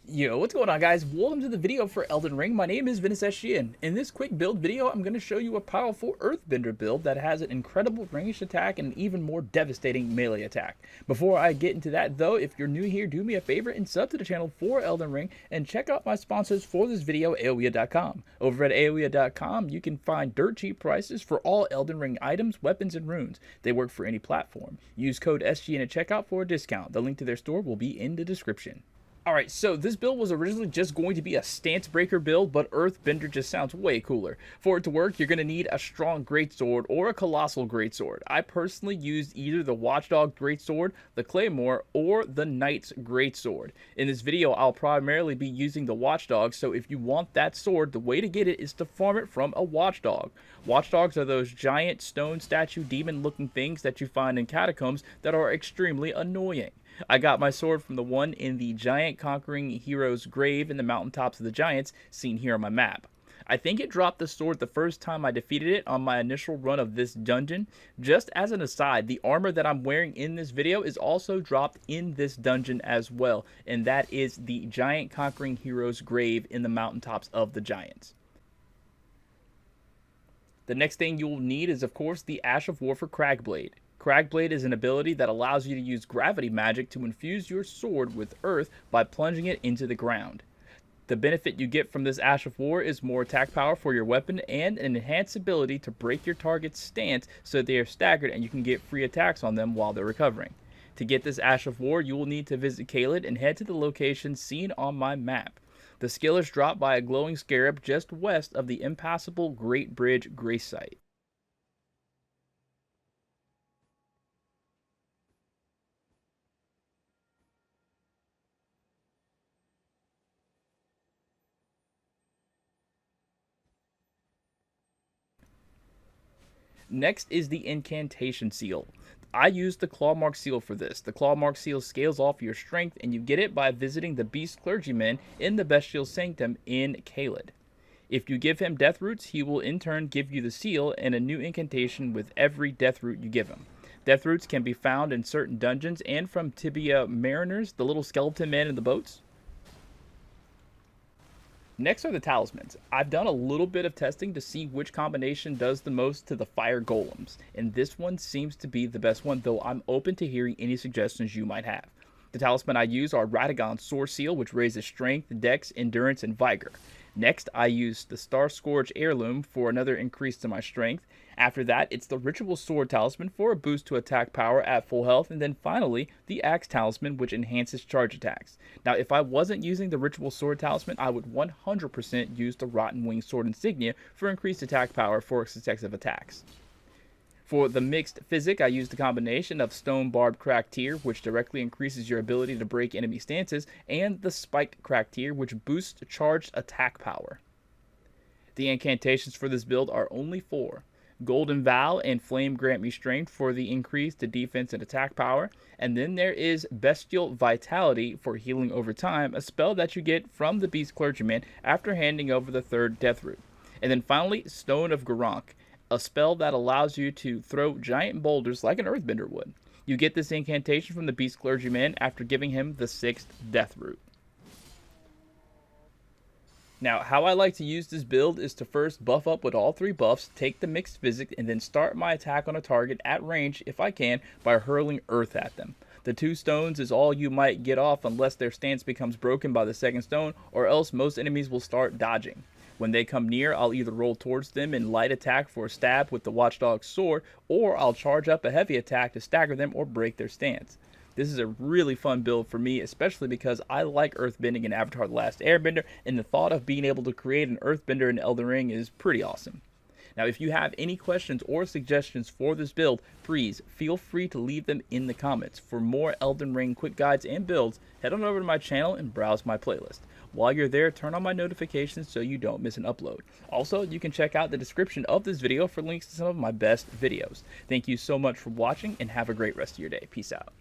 Yo, what's going on, guys? Welcome to the video for Elden Ring. My name is Ventus. In this quick build video, I'm going to show you a powerful Earthbender build that has an incredible ranged attack and an even more devastating melee attack. Before I get into that, though, if you're new here, do me a favor and sub to the channel for Elden Ring and check out my sponsors for this video, Aoea.com. Over at Aoea.com, you can find dirt cheap prices for all Elden Ring items, weapons, and runes. They work for any platform. Use code SGN at checkout for a discount. The link to their store will be in the description. Alright, so this build was originally just going to be a stance breaker build, but Earthbender just sounds way cooler. For it to work, you're going to need a strong greatsword or a colossal greatsword. I personally used either the Watchdog greatsword, the Claymore, or the Knight's greatsword. In this video, I'll primarily be using the Watchdog, so if you want that sword, the way to get it is to farm it from a Watchdog. Watchdogs are those giant stone statue demon looking things that you find in catacombs that are extremely annoying. I got my sword from the one in the giant conquering hero's grave in the mountaintops of the giants, seen here on my map. I think it dropped the sword the first time I defeated it on my initial run of this dungeon. Just as an aside, the armor that I'm wearing in this video is also dropped in this dungeon as well, and that is the giant conquering hero's grave in the mountaintops of the giants. The next thing you'll need is, of course, the Ash of War for CragBlade. CragBlade is an ability that allows you to use gravity magic to infuse your sword with earth by plunging it into the ground. The benefit you get from this Ash of War is more attack power for your weapon and an enhanced ability to break your target's stance so they are staggered and you can get free attacks on them while they're recovering. To get this Ash of War, you will need to visit Caelid and head to the location seen on my map. The skill is dropped by a glowing scarab just west of the impassable Great Bridge Grace Site. Next is the Incantation Seal. I used the Clawmark Seal for this. The Clawmark Seal scales off your strength, and you get it by visiting the Beast Clergyman in the Bestial Sanctum in Caelid. If you give him Death Roots, he will in turn give you the seal and a new incantation with every Death Root you give him. Death Roots can be found in certain dungeons and from Tibia Mariners, the little skeleton man in the boats. Next are the talismans. I've done a little bit of testing to see which combination does the most to the fire golems, and this one seems to be the best one, though I'm open to hearing any suggestions you might have. The talisman I use are Radagon's Sword Seal, which raises strength, dex, endurance, and vigor. Next, I use the Star Scourge Heirloom for another increase to my strength. After that, it's the Ritual Sword Talisman for a boost to attack power at full health, and then finally, the Axe Talisman, which enhances charge attacks. Now, if I wasn't using the Ritual Sword Talisman, I would 100% use the Rotten Wing Sword Insignia for increased attack power for successive attacks. For the mixed physic, I use the combination of Stone Barbed Crack Tier, which directly increases your ability to break enemy stances, and the Spiked Crack Tier, which boosts charged attack power. The incantations for this build are only 4. Golden Vow and Flame grant me strength for the increase to defense and attack power, and then there is Bestial Vitality for healing over time, a spell that you get from the Beast Clergyman after handing over the 3rd Death Root. And then finally, Stone of Garank, a spell that allows you to throw giant boulders like an Earthbender would. You get this incantation from the Beast Clergyman after giving him the 6th Death Root. Now, how I like to use this build is to first buff up with all 3 buffs, take the mixed physic, and then start my attack on a target at range, if I can, by hurling earth at them. The 2 stones is all you might get off unless their stance becomes broken by the 2nd stone, or else most enemies will start dodging. When they come near, I'll either roll towards them and light attack for a stab with the Watchdog's sword, or I'll charge up a heavy attack to stagger them or break their stance. This is a really fun build for me, especially because I like earthbending in Avatar: The Last Airbender, and the thought of being able to create an earthbender in Elden Ring is pretty awesome. Now, if you have any questions or suggestions for this build, please feel free to leave them in the comments. For more Elden Ring quick guides and builds, head on over to my channel and browse my playlist. While you're there, turn on my notifications so you don't miss an upload. Also, you can check out the description of this video for links to some of my best videos. Thank you so much for watching, and have a great rest of your day. Peace out.